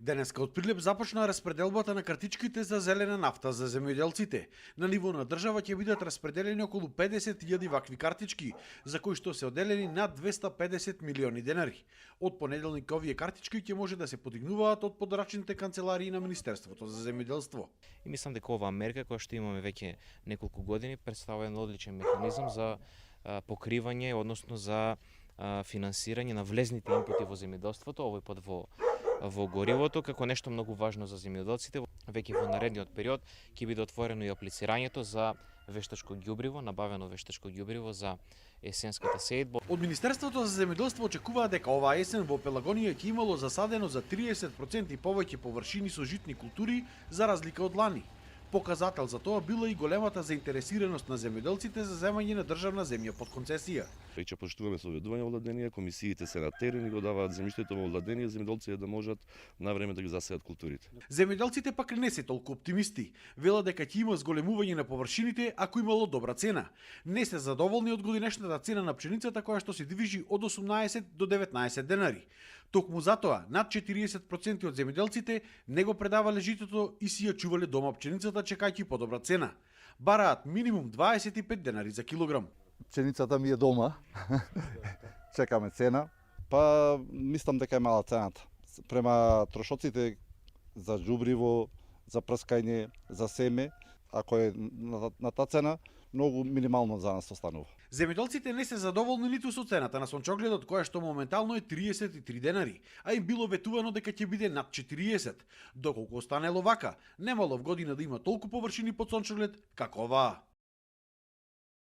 Денеска од Прилеп започна распределбата на картичките за зелена нафта за земјоделците. На ниво на држава ќе бидат распределени околу 50.000 вакви картички, за кои што се одделени над 250 милиони денари. Од понеделник овие картички ќе може да се подигнуваат од подрачните канцеларии на Министерството за земјоделство. И мислам дека оваа мерка која што имаме веќе неколку години представува еден одличен механизам за покривање, односно за финансирање на влезните инпути во земјоделството, овој пат во горивото, како нешто многу важно за земјоделците. Веќе во наредниот период ќе биде отворено и аплицирањето за вештачко ѓубриво, набавено вештачко ѓубриво за есенската сејдба. Од Министерството за земјоделство очекуваат дека оваа есен во Пелагонија ќе имало засадено за 30% повеќе површини со житни култури за разлика од лани. Показател за тоа била и големата заинтересираност на земјоделците за земање на државна земја под концесија. Веќе почнуваме соведување во владение, комисиите се на терен и го даваат земјиштето во владение, земјоделците да можат на време да ги засеат културите. Земјоделците пак не се толку оптимисти. Велат дека ќе има зголемување на површините ако имало добра цена. Не се задоволни од годинешната цена на пшеницата која што се движи од 18 до 19 денари. Токму затоа над 40% од земјоделците не го предавале житото и си ја чувале дома пшеницата чекајќи подобра цена. Бараат минимум 25 денари за килограм. Пшеницата ми е дома. Чекаме цена. Па мислам дека е мала цената. Према трошоците за џубриво, за прскање, за семе, ако е на таа цена, многу минимално за нас останува. Земјоделците не се задоволни ниту со цената на сончогледот, која што моментално е 33 денари, а им било ветувано дека ќе биде над 40. Доколку останело вака, немало в година да има толку површини под сончоглед како оваа.